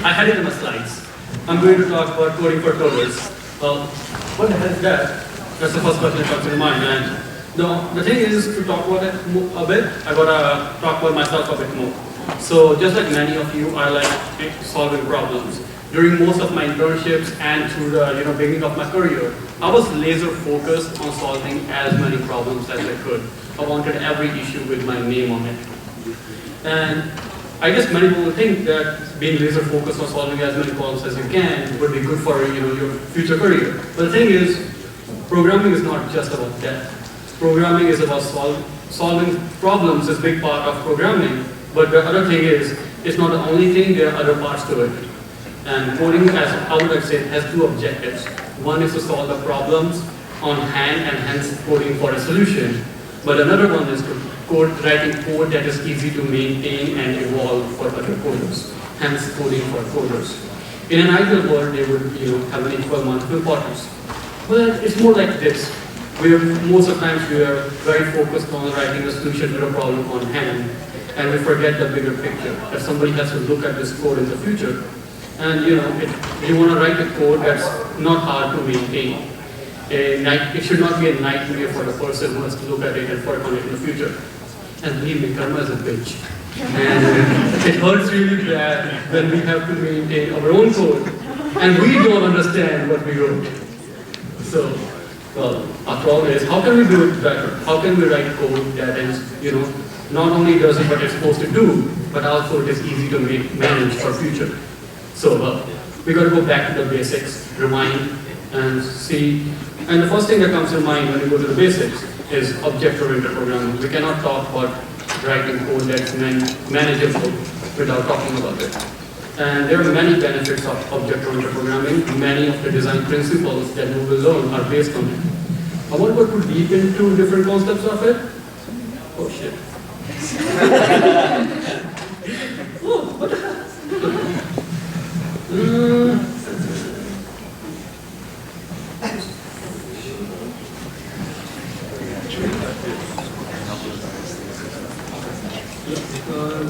I had it in my slides. I'm going to talk about coding for coders. What the hell is that? That's the first question that comes to mind. And the thing is, to talk about it a bit, I gotta talk about myself a bit more. So just like many of you, I like solving problems. During most of my internships and through the beginning of my career, I was laser focused on solving as many problems as I could. I wanted every issue with my name on it. And I guess many people think that being laser focused on solving as many problems as you can would be good for your future career. But the thing is, programming is not just about that. Programming is about solving problems is a big part of programming. But the other thing is, it's not the only thing, there are other parts to it. And coding, as I would say, has two objectives. One is to solve the problems on hand and hence coding for a solution. But another one is to writing code that is easy to maintain and evolve for other coders. Hence coding for coders. In an ideal world, they would have an equal amount of importance. But it's more like this. Most of the times we are very focused on writing a solution to a problem on hand, and we forget the bigger picture, that somebody has to look at this code in the future. And you want to write a code that's not hard to maintain. It should not be a nightmare for the person who has to look at it and work on it in the future. And believe me, karma is a bitch. And it hurts really bad when we have to maintain our own code and we don't understand what we wrote. So, well, our problem is, how can we do it better? How can we write code that is, not only does it what it's supposed to do, but also it is easy to manage for future. So, we got to go back to the basics, rewind, and see. And the first thing that comes to mind when you go to the basics is object-oriented programming. We cannot talk about writing code that's manageable without talking about it. And there are many benefits of object-oriented programming. Many of the design principles that we will learn are based on it. I won't go too deep into different concepts of it. Oh shit. Oh, what the hell?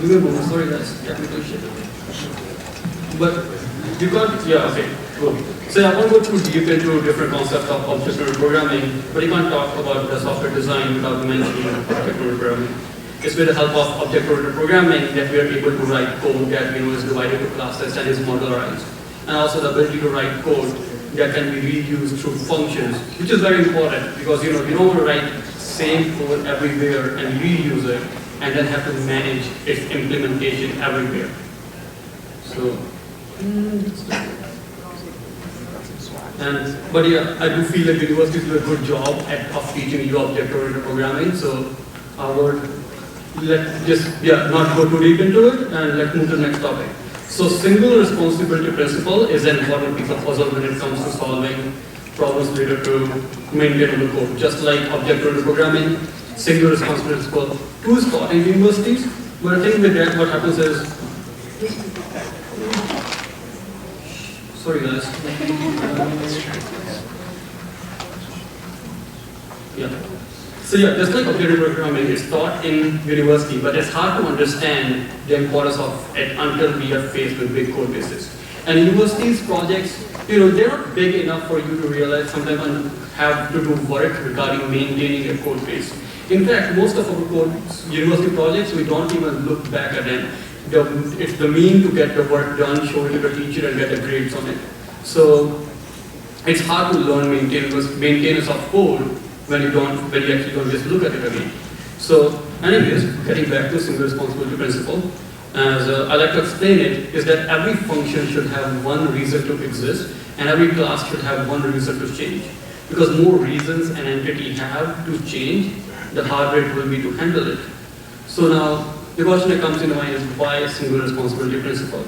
Give me a moment, sorry guys, technical shit. But you can't, yeah, okay, cool. So I won't go too deep into different concepts of object-oriented programming, but you can't talk about the software design without mentioning object-oriented programming. It's with the help of object-oriented programming that we are able to write code that is divided to classes and is modularized. And also the ability to write code that can be reused through functions, which is very important because you don't want to write same code everywhere and reuse it and then have to manage its implementation everywhere. So, but yeah, I do feel like universities do a good job of teaching you object-oriented programming. So I would not go too deep into it, and let's move to the next topic. So single responsibility principle is an important piece of puzzle when it comes to solving problems related to maintainable code. Just like object-oriented programming, single responsibility principle is taught in universities, but I think with that what happens is, sorry guys. So just like object-oriented programming is taught in university, but it's hard to understand the importance of it until we are faced with big code bases. And universities projects, they're not big enough for you to realize sometimes and have to do work regarding maintaining a code base. In fact, most of our university projects, we don't even look back at them. It's the mean to get the work done, show it to the teacher and get the grades on it. So it's hard to learn maintenance of code when you actually don't just look at it again. So anyways, getting back to single responsibility principle, as I like to explain it, is that every function should have one reason to exist and every class should have one reason to change. Because more reasons an entity have to change, the harder it will be to handle it. So now, the question that comes into mind is why single responsibility principle?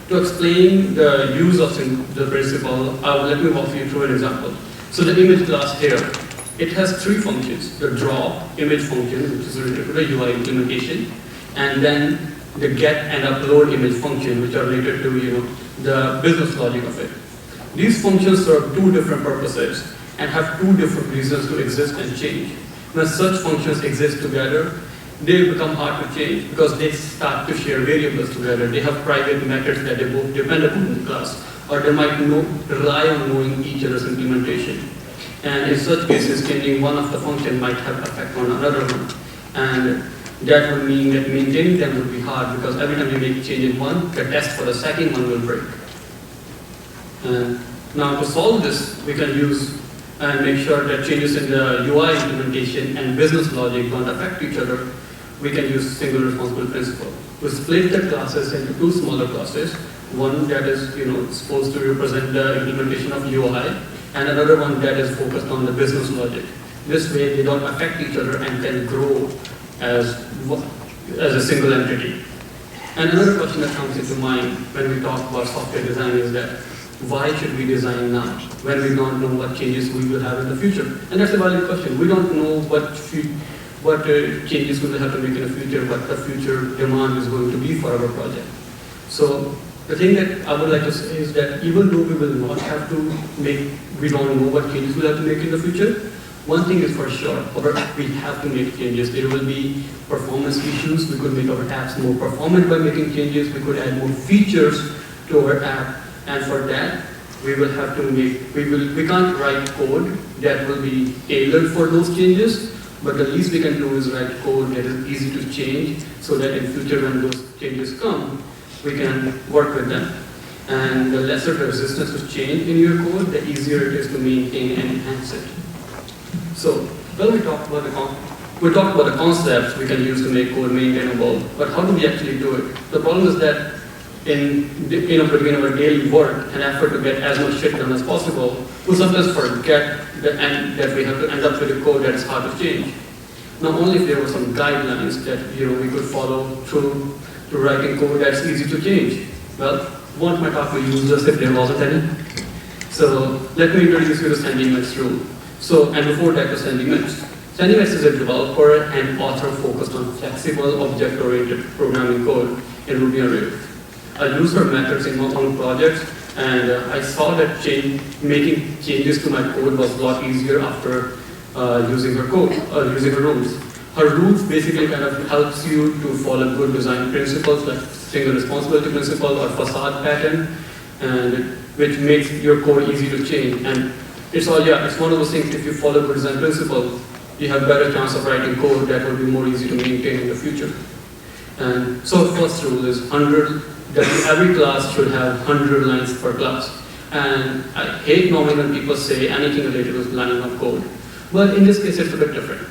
To explain the use of the principle, let me walk you through an example. So the image class here, it has three functions: the draw image function, which is related to the UI implementation, and then the get and upload image function, which are related to the business logic of it. These functions serve two different purposes and have two different reasons to exist and change. When such functions exist together, they become hard to change because they start to share variables together. They have private methods that they both depend upon in the class, or they might rely on knowing each other's implementation. And in such cases, changing one of the function might have effect on another one. And that would mean that maintaining them would be hard because every time you make a change in one, the test for the second one will break. And now to solve this, we can use and make sure that changes in the UI implementation and business logic don't affect each other. We can use single responsible principle. We split the classes into two smaller classes. One that is supposed to represent the implementation of UI, and another one that is focused on the business logic. This way they don't affect each other and can grow as a single entity. And another question that comes into mind when we talk about software design is that why should we design now when we don't know what changes we will have in the future? And that's a valid question. We don't know what changes we will have to make in the future, what the future demand is going to be for our project. So the thing that I would like to say is that even though we will not have to we don't know what changes we'll have to make in the future, one thing is for sure, we have to make changes. There will be performance issues. We could make our apps more performant by making changes. We could add more features to our app. And for that, we will have to we can't write code that will be tailored for those changes, but the least we can do is write code that is easy to change so that in future when those changes come, we can work with them. And the lesser the resistance to change in your code, the easier it is to maintain and enhance it. So, when we talked about the concepts we can use to make code maintainable, but how do we actually do it? The problem is that between our daily work and effort to get as much shit done as possible, we sometimes forget that we have to end up with a code that is hard to change. Not only if there were some guidelines that we could follow through to writing code that's easy to change. Well, what my talk will use us if there wasn't any. So let me introduce you to Sandy Metz rule. And before that to Sandy Metz. Sandy Metz is a developer and author focused on flexible, object-oriented programming code in Ruby on Rails. I use her methods in my own projects, and I saw that making changes to my code was a lot easier after using her code, using her rules. Her rules basically kind of helps you to follow good design principles like single responsibility principle or facade pattern, and which makes your code easy to change. And it's one of those things, if you follow good design principles, you have better chance of writing code that will be more easy to maintain in the future. And so first rule is that every class should have 100 lines per class. And I hate normally when people say anything related to line of code. But in this case, it's a bit different.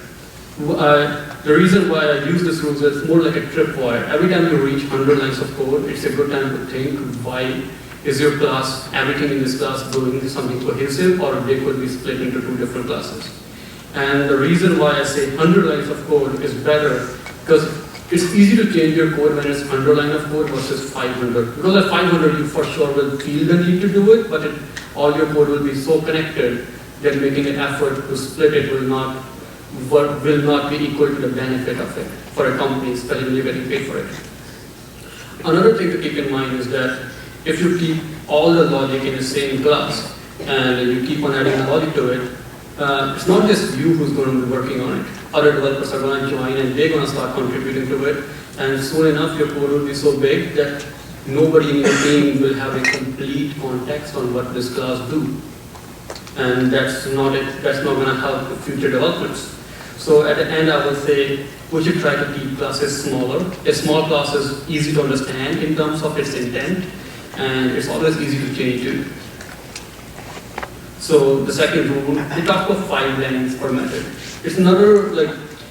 The reason why I use this rule is it's more like a tripwire. Every time you reach 100 lines of code, it's a good time to think why is your class, everything in this class doing something cohesive, or they could be split into two different classes. And the reason why I say 100 lines of code is better because it's easy to change your code when it's 100 lines of code versus 500. Because at 500, you for sure will feel the need to do it, but all your code will be so connected that making an effort to split it will not be equal to the benefit of it for a company, especially when you're getting paid for it. Another thing to keep in mind is that if you keep all the logic in the same class and you keep on adding logic to it, it's not just you who's going to be working on it. Other developers are going to join and they're going to start contributing to it. And soon enough, your code will be so big that nobody in your team will have a complete context on what this class do. And that's not going to help the future developments. So at the end, I will say we should try to keep classes smaller. A small class is easy to understand in terms of its intent, and it's always easy to change it. So the second rule, we talk about 5 lines per method. It's another,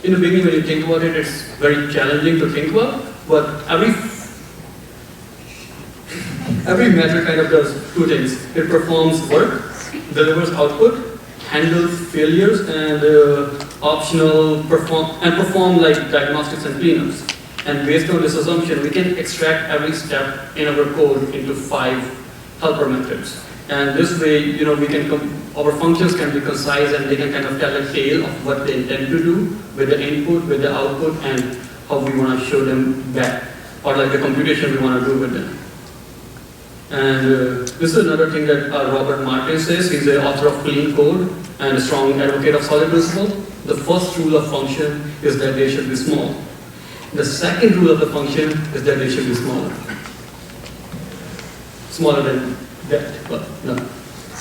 in the beginning when you think about it, it's very challenging to think about, but every method kind of does 2 things. It performs work, delivers output, handles failures, and perform like diagnostics and cleanups. And based on this assumption, we can extract every step in our code into 5 helper methods. And this way, our functions can be concise and they can kind of tell a tale of what they intend to do with the input, with the output, and how we want to show them back, or like the computation we want to do with them. And this is another thing that Robert Martin says. He's the author of Clean Code and a strong advocate of solid principle. The first rule of function is that they should be small. The second rule of the function is that they should be smaller. Smaller than that, but no.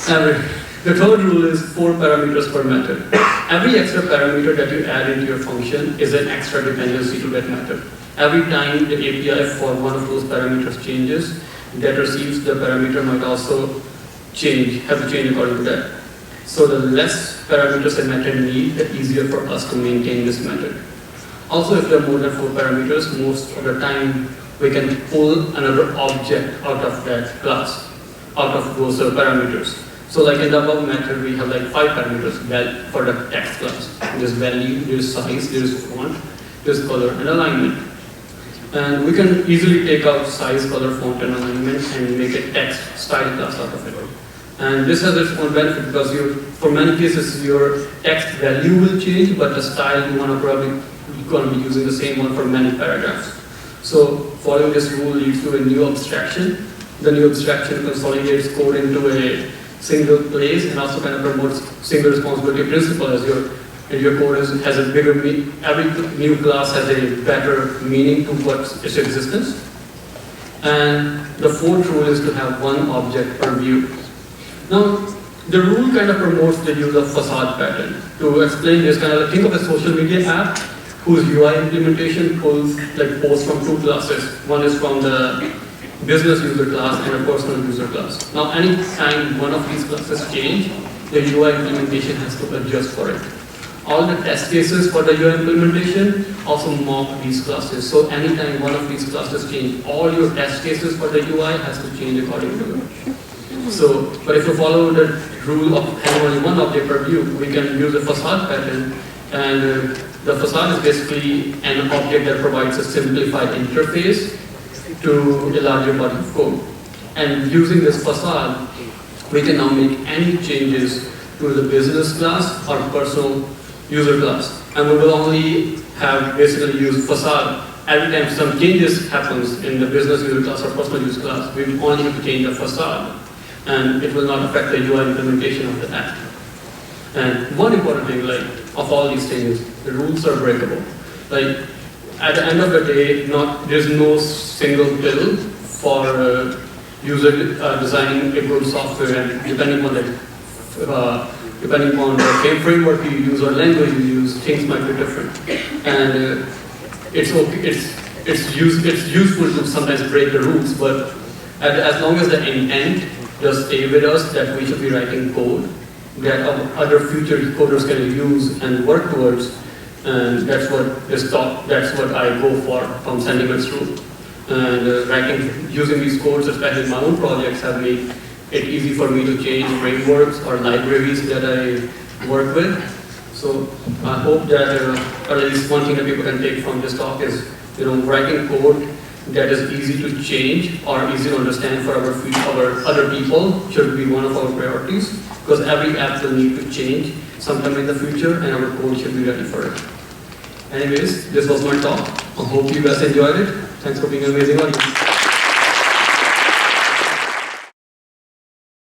And the third rule is 4 parameters per method. Every extra parameter that you add into your function is an extra dependency to that method. Every time the API for one of those parameters changes, that receives the parameter might also have to change according to that. So the less parameters a method need, the easier for us to maintain this method. Also, if there are more than 4 parameters, most of the time we can pull another object out of that class, out of those parameters. So like in the above method, we have like 5 parameters for the text class. There's value, there's size, there's font, there's color, and alignment. And we can easily take out size, color, font, and alignment and make a text style class out of it. And this has its own benefit because for many cases your text value will change, but the style you want to probably going to be using the same one for many paragraphs. So following this rule leads to a new abstraction. The new abstraction consolidates code into a single place and also kind of promotes single responsibility principle as your code has a bigger meaning. Every new class has a better meaning to its existence. And the fourth rule is to have one object per view. Now, the rule kind of promotes the use of facade pattern. To explain this, kind of like think of a social media app whose UI implementation pulls like posts from 2 classes. One is from the business user class and a personal user class. Now, any time one of these classes change, the UI implementation has to adjust for it. All the test cases for the UI implementation also mock these classes. So anytime one of these classes change, all your test cases for the UI has to change according to it. So, but if you follow the rule of having only one object per view, we can use a facade pattern, and the facade is basically an object that provides a simplified interface to a larger body of code. And using this facade, we can now make any changes to the business class or personal user class. And we will only have basically use facade every time some changes happens in the business user class or personal user class. We will only have to change the facade, and it will not affect the UI implementation of the app. And one important thing, like of all these changes, the rules are breakable. Like at the end of the day, there's no single pill for designing a good software, and depending on the framework you use or language you use, things might be different. And it's useful to sometimes break the rules, but as long as the intent does stay with us, that we should be writing code that other future coders can use and work towards, and that's what I go for from sentiments rule. And using these codes, especially in my own projects, have made it easy for me to change frameworks or libraries that I work with. So I hope that at least one thing that people can take from this talk is, writing code that is easy to change or easy to understand for our other people should be one of our priorities, because every app will need to change sometime in the future, and our code should be ready for it. Anyways, this was my talk. I hope you guys enjoyed it. Thanks for being an amazing audience.